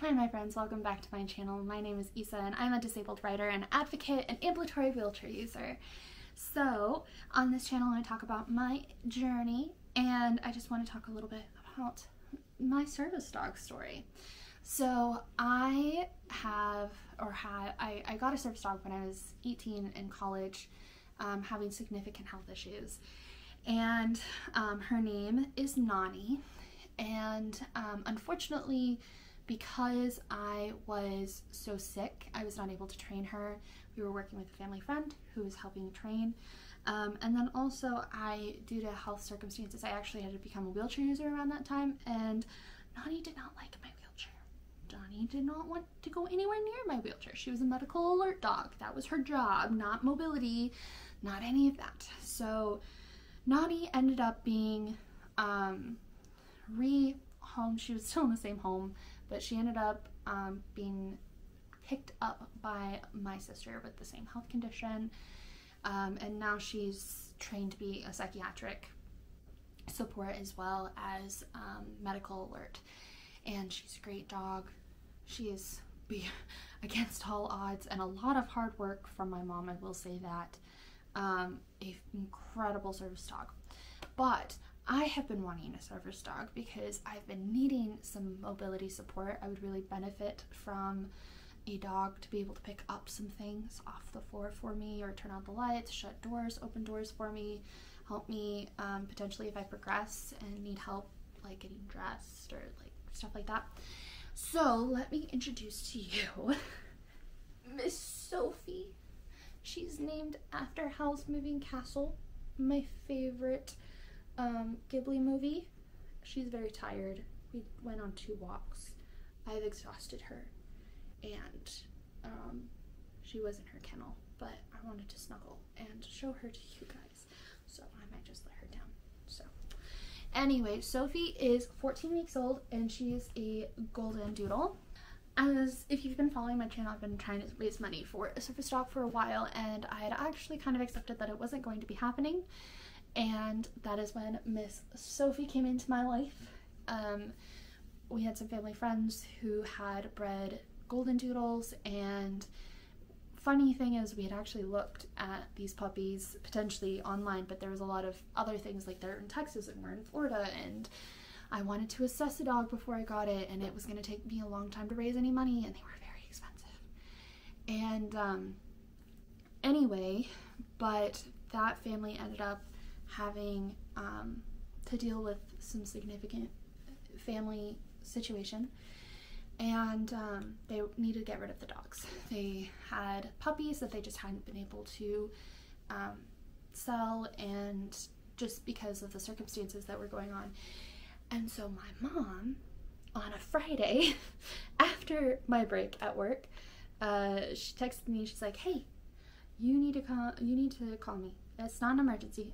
Hi my friends, welcome back to my channel. My name is Isa and I'm a disabled writer and advocate and ambulatory wheelchair user. So on this channel I want to talk about my journey, and I just want to talk a little bit about my service dog story. So I got a service dog when I was 18 in college, having significant health issues. And her name is Nani, and unfortunately, because I was so sick, I was not able to train her. We were working with a family friend who was helping train. And then also due to health circumstances, I actually had to become a wheelchair user around that time, and Nani did not like my wheelchair. Nani did not want to go anywhere near my wheelchair. She was a medical alert dog. That was her job, not mobility, not any of that. So Nani ended up being home. She was still in the same home, but she ended up being picked up by my sister with the same health condition, and now she's trained to be a psychiatric support as well as medical alert, and she's a great dog. She is, against all odds and a lot of hard work from my mom, I will say that, an incredible service dog. But I have been wanting a service dog because I've been needing some mobility support. I would really benefit from a dog to be able to pick up some things off the floor for me, or turn out the lights, shut doors, open doors for me, help me potentially if I progress and need help like getting dressed or like stuff like that. So let me introduce to you Miss Sophie. She's named after Howl's Moving Castle, my favorite Ghibli movie. She's very tired. We went on 2 walks. I've exhausted her, and she was in her kennel, but I wanted to snuggle and show her to you guys, so I might just let her down. So anyway, Sophie is 14 weeks old and she is a golden doodle. As if you've been following my channel, I've been trying to raise money for a service dog for a while, and I had actually kind of accepted that it wasn't going to be happening. And that is when Miss Sophie came into my life. We had some family friends who had bred golden doodles, and funny thing is we had actually looked at these puppies potentially online, but there was a lot of other things, like they're in Texas and we're in Florida, and I wanted to assess a dog before I got it, and it was going to take me a long time to raise any money, and they were very expensive. And anyway, but that family ended up having to deal with some significant family situation, and they needed to get rid of the dogs. They had puppies that they just hadn't been able to sell, and just because of the circumstances that were going on. And so my mom, on a Friday after my break at work, she texted me. She's like, "Hey, you need to call me. It's not an emergency.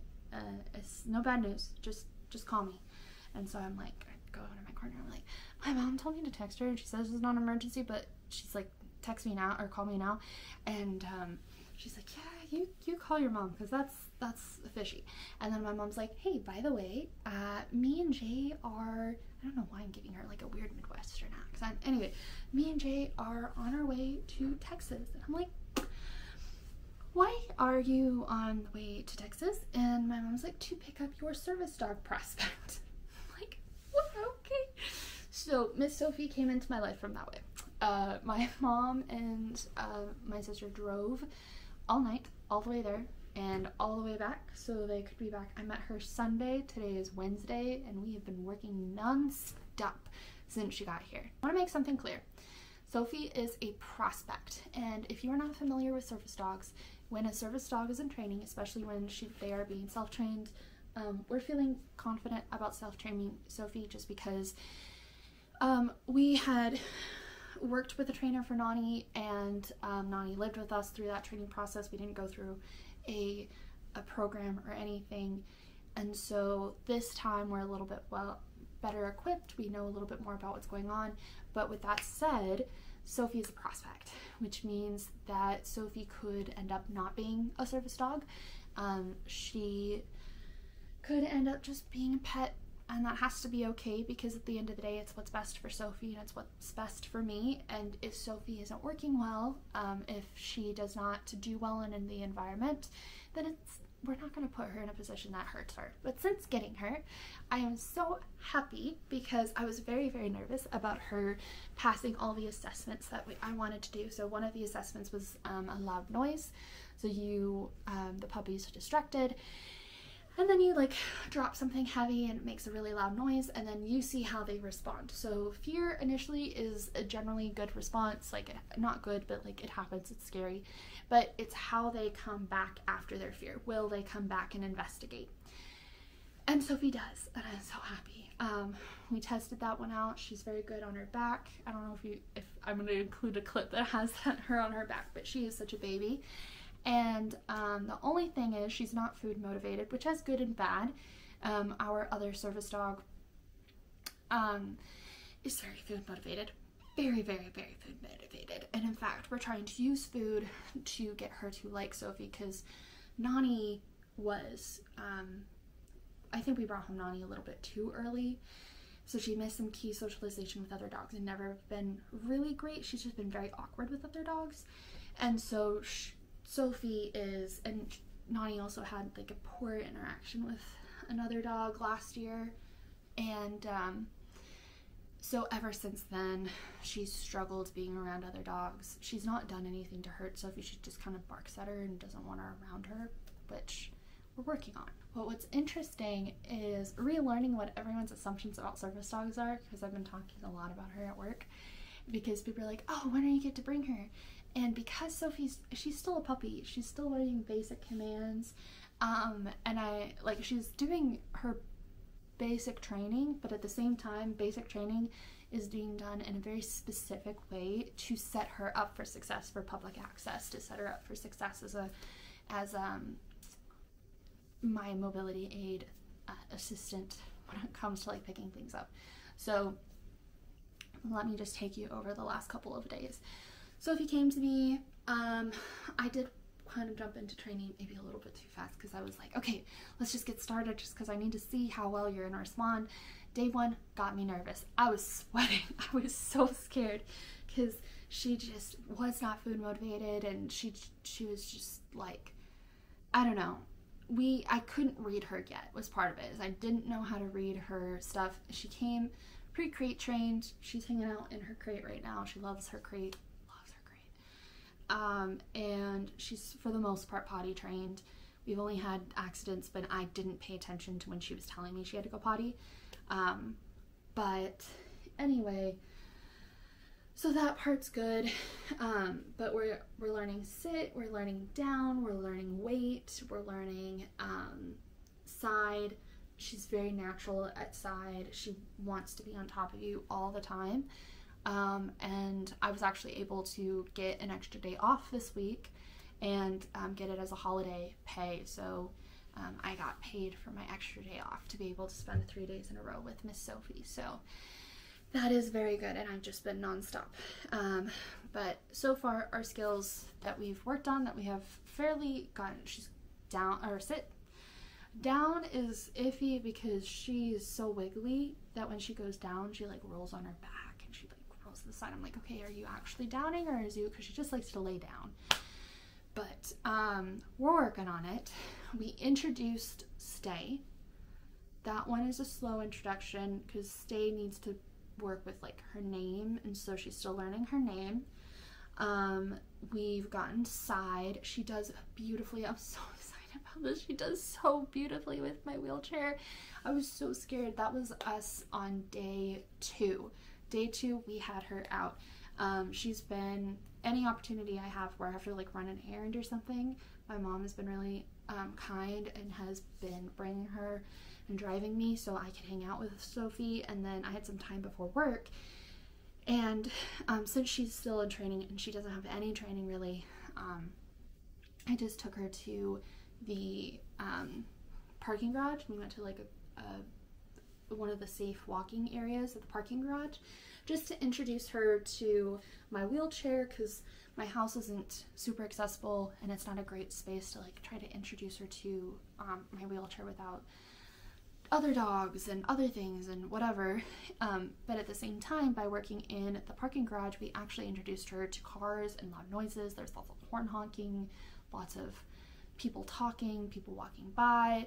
It's no bad news. Just call me." And so I'm like, I go into my corner. I'm like, my mom told me to text her, and she says it's not an emergency, but she's like, text me now or call me now. And she's like, yeah, you call your mom, because that's fishy. And then my mom's like, hey, by the way, me and Jay are, I don't know why I'm giving her like a weird Midwestern accent. Anyway, me and Jay are on our way to Texas. And I'm like, why are you on the way to Texas? And my mom's like, to pick up your service dog prospect. I'm like, what? Okay. So Miss Sophie came into my life from that way. My mom and my sister drove all night, all the way there and all the way back so they could be back. I met her Sunday. Today is Wednesday, and we have been working non-stop since she got here. I want to make something clear. Sophie is a prospect, and if you're not familiar with service dogs, when a service dog is in training, especially when they are being self-trained, we're feeling confident about self-training Sophie just because we had worked with a trainer for Nani, and Nani lived with us through that training process. We didn't go through a program or anything, and so this time we're a little bit better equipped. We know a little bit more about what's going on. But with that said, Sophie is a prospect, which means that Sophie could end up not being a service dog. She could end up just being a pet and that has to be okay, because at the end of the day, it's what's best for Sophie and it's what's best for me. And if Sophie isn't working well, if she does not do well in the environment, then we're not going to put her in a position that hurts her. But since getting her, I am so happy, because I was very, very nervous about her passing all the assessments that I wanted to do. So one of the assessments was a loud noise. So the puppy's distracted, and then you like drop something heavy and it makes a really loud noise, and then you see how they respond. So fear initially is a generally good response, like not good, but like it happens, it's scary, but it's how they come back after their fear. Will they come back and investigate? And Sophie does, and I'm so happy. We tested that one out. She's very good on her back. I don't know if I'm going to include a clip that has her on her back, but she is such a baby. And the only thing is she's not food motivated, which has good and bad. Our other service dog is very food motivated. Very, very, very food motivated. And in fact, we're trying to use food to get her to like Sophie, because Nani was, I think we brought home Nani a little bit too early. So she missed some key socialization with other dogs and never been really great. She's just been very awkward with other dogs. And so Sophie is, and Nani also had like a poor interaction with another dog last year, and so ever since then she's struggled being around other dogs. She's not done anything to hurt Sophie, she just kind of barks at her and doesn't want her around her, which we're working on. But what's interesting is relearning what everyone's assumptions about service dogs are, because I've been talking a lot about her at work, because people are like, oh, when are you get to bring her? And because she's still a puppy, she's still learning basic commands, and she's doing her basic training, but at the same time, basic training is being done in a very specific way to set her up for success for public access, to set her up for success as my mobility aid assistant when it comes to like picking things up. So let me just take you over the last couple of days. Sophie came to me. I did kind of jump into training maybe a little bit too fast, because I was like, okay, let's just get started, just because I need to see how well you're going to respond. Day one got me nervous. I was sweating. I was so scared, because she just was not food motivated, and she was just like, I don't know. I couldn't read her yet, was part of it. Is I didn't know how to read her stuff. She came pre-crate trained. She's hanging out in her crate right now. She loves her crate. And she's for the most part potty trained. We've only had accidents, but I didn't pay attention to when she was telling me she had to go potty. But anyway, so that part's good. But we're learning sit, we're learning down, we're learning weight, we're learning side. She's very natural at side. She wants to be on top of you all the time. And I was actually able to get an extra day off this week and get it as a holiday pay. So I got paid for my extra day off to be able to spend 3 days in a row with Miss Sophie. So that is very good, and I've just been nonstop. But so far, our skills that we've worked on, that we have fairly gotten, she's down, or sit. Down is iffy because she's so wiggly that when she goes down, she like rolls on her back and she like rolls to the side. I'm like, okay, are you actually downing, or is you, because she just likes to lay down. But we're working on it. We introduced Stay. That one is a slow introduction because Stay needs to work with like her name, and so she's still learning her name. We've gotten Side. She does beautifully. I'm so excited about this. She does so beautifully with my wheelchair. I was so scared. That was us on day 2. Day 2 we had her out. She's been, any opportunity I have where I have to like run an errand or something, my mom has been really kind and has been bringing her and driving me so I could hang out with Sophie. And then I had some time before work, and since she's still in training and she doesn't have any training really, I just took her to the parking garage. We went to like one of the safe walking areas of the parking garage just to introduce her to my wheelchair, because my house isn't super accessible and it's not a great space to like try to introduce her to my wheelchair without other dogs and other things and whatever. But at the same time, by working in the parking garage, we actually introduced her to cars and loud noises. There's lots of horn honking, lots of people talking, people walking by,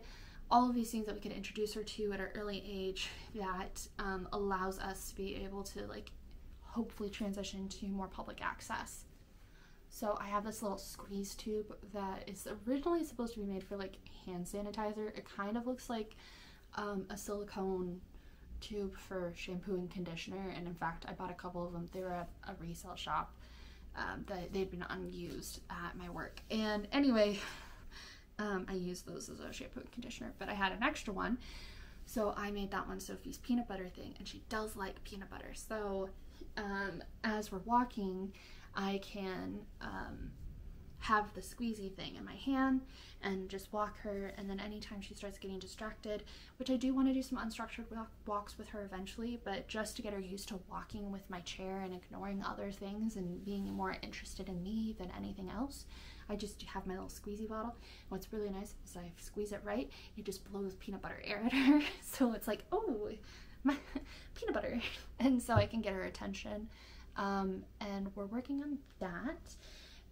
all of these things that we could introduce her to at an early age that allows us to be able to like hopefully transition to more public access. So I have this little squeeze tube that is originally supposed to be made for like hand sanitizer. It kind of looks like a silicone tube for shampoo and conditioner, and in fact I bought a couple of them. They were at a resale shop that they'd been unused at my work, and anyway, I used those as a shampoo and conditioner, but I had an extra one, so I made that one Sophie's peanut butter thing, and she does like peanut butter. So as we're walking, I can have the squeezy thing in my hand and just walk her, and then anytime she starts getting distracted, which I do want to do some unstructured walks with her eventually, but just to get her used to walking with my chair and ignoring other things and being more interested in me than anything else, I just have my little squeezy bottle. What's really nice is I squeeze it right, it just blows peanut butter air at her, so it's like, oh, my peanut butter, and so I can get her attention. And we're working on that.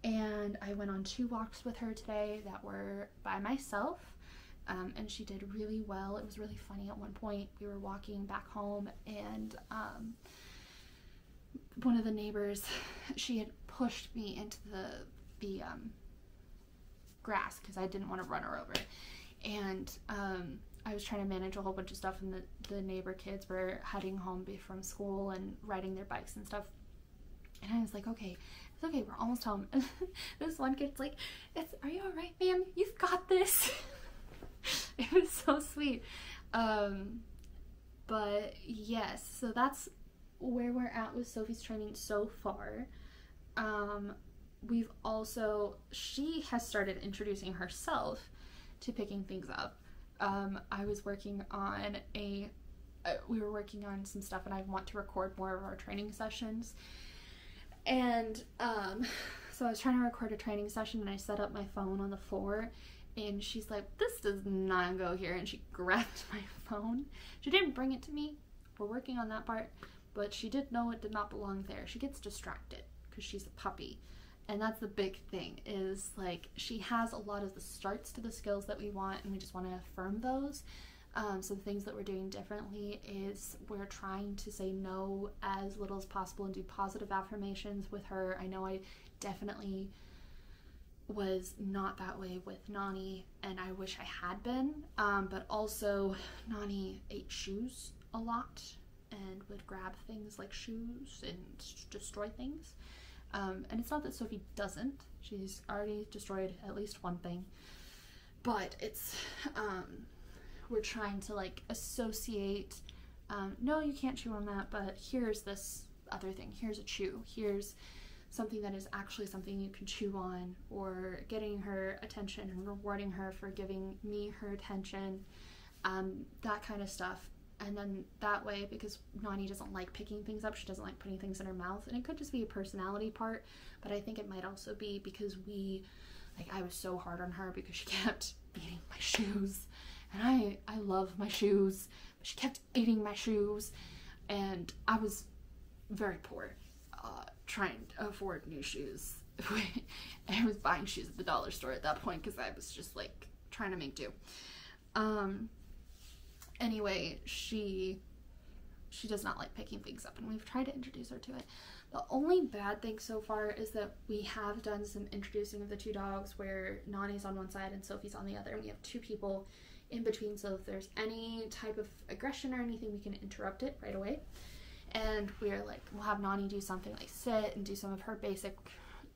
And I went on 2 walks with her today that were by myself, and she did really well. It was really funny. At one point we were walking back home, and one of the neighbors, she had pushed me into the grass because I didn't want to run her over, and I was trying to manage a whole bunch of stuff, and the neighbor kids were heading home from school and riding their bikes and stuff, and I was like, okay, it's okay, we're almost home. And this one kid's like, are you all right, ma'am? You've got this. It was so sweet. But yes, so that's where we're at with Sophie's training so far. We've also, she has started introducing herself to picking things up. I was working on we were working on some stuff, and I want to record more of our training sessions. And so I was trying to record a training session, and I set up my phone on the floor, and she's like, this does not go here, and she grabbed my phone. She didn't bring it to me. We're working on that part, but she did know it did not belong there. She gets distracted because she's a puppy, and that's the big thing, is like she has a lot of the starts to the skills that we want, and we just want to affirm those. So the things that we're doing differently is we're trying to say no as little as possible and do positive affirmations with her. I know I definitely was not that way with Nani, and I wish I had been, but also Nani ate shoes a lot and would grab things like shoes and destroy things. And it's not that Sophie doesn't. She's already destroyed at least one thing, but it's we're trying to like associate, no, you can't chew on that, but here's this other thing, here's a chew, here's something that is actually something you can chew on, or getting her attention and rewarding her for giving me her attention, that kind of stuff. And then that way, because Nani doesn't like picking things up, she doesn't like putting things in her mouth, and it could just be a personality part, but I think it might also be because I was so hard on her because she kept eating my shoes. And I love my shoes, but she kept eating my shoes, and I was very poor trying to afford new shoes. I was buying shoes at the dollar store at that point because I was just like trying to make do. Anyway, she does not like picking things up, and we've tried to introduce her to it. The only bad thing so far is that we have done some introducing of the 2 dogs where Nani's on one side and Sophie's on the other, and we have 2 people in between, so if there's any type of aggression or anything, we can interrupt it right away. And we're like, we'll have Nani do something like sit and do some of her basic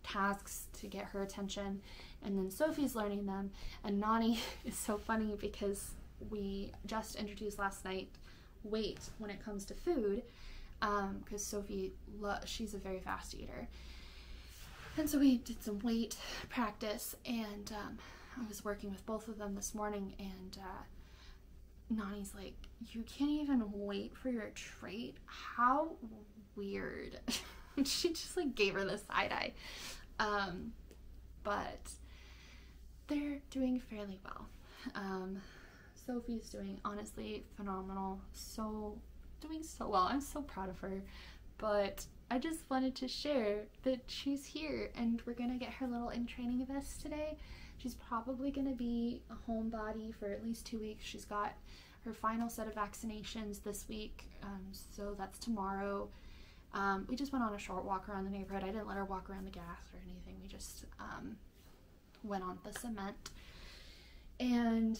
tasks to get her attention, and then Sophie's learning them. And Nani is so funny because we just introduced last night weight when it comes to food, because Sophie, she's a very fast eater, and so we did some weight practice, and I was working with both of them this morning, and Nani's like, you can't even wait for your trait? How weird. She just like gave her the side eye. But they're doing fairly well. Sophie's doing honestly phenomenal. Doing so well. I'm so proud of her. But I just wanted to share that she's here and we're gonna get her little in-training vest today. She's probably gonna be a homebody for at least 2 weeks. She's got her final set of vaccinations this week, so that's tomorrow. We just went on a short walk around the neighborhood. I didn't let her walk around the gas or anything. We just went on the cement. And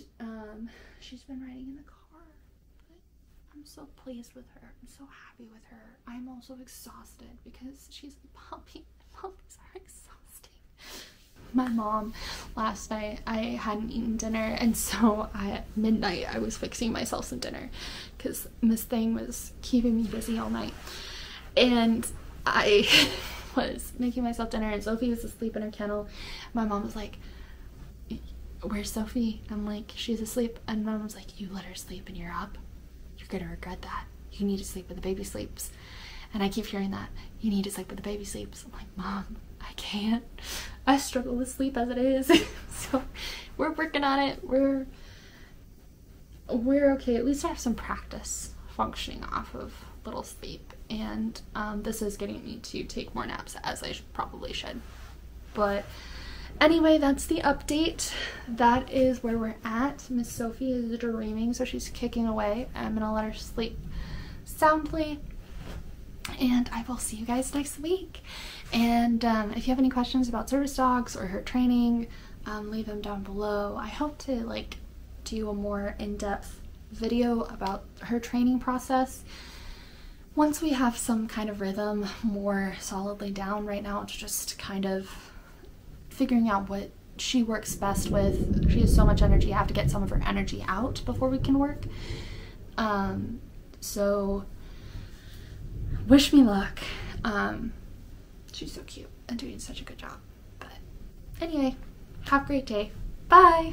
she's been riding in the car. But I'm so pleased with her. I'm so happy with her. I'm also exhausted because she's a puppy. Puppies are exhausting. My mom, last night, I hadn't eaten dinner, and so at midnight I was fixing myself some dinner because this thing was keeping me busy all night. And I was making myself dinner, and Sophie was asleep in her kennel. My mom was like, "Where's Sophie?" I'm like, "She's asleep." And my mom's like, "You let her sleep and you're up? You're gonna regret that. You need to sleep when the baby sleeps." And I keep hearing that, "You need to sleep when the baby sleeps." I'm like, "Mom, I can't. I struggle with sleep as it is." So we're working on it. We're okay. At least I have some practice functioning off of little sleep. And this is getting me to take more naps, as I probably should. But anyway, that's the update. That is where we're at. Miss Sophie is dreaming, so she's kicking away. I'm gonna let her sleep soundly, and I will see you guys next week. And if you have any questions about service dogs or her training, leave them down below. I hope to like do a more in-depth video about her training process once we have some kind of rhythm more solidly down. Right now it's just kind of figuring out what she works best with. She has so much energy. I have to get some of her energy out before we can work. So wish me luck. She's so cute and doing such a good job. But anyway, have a great day. Bye.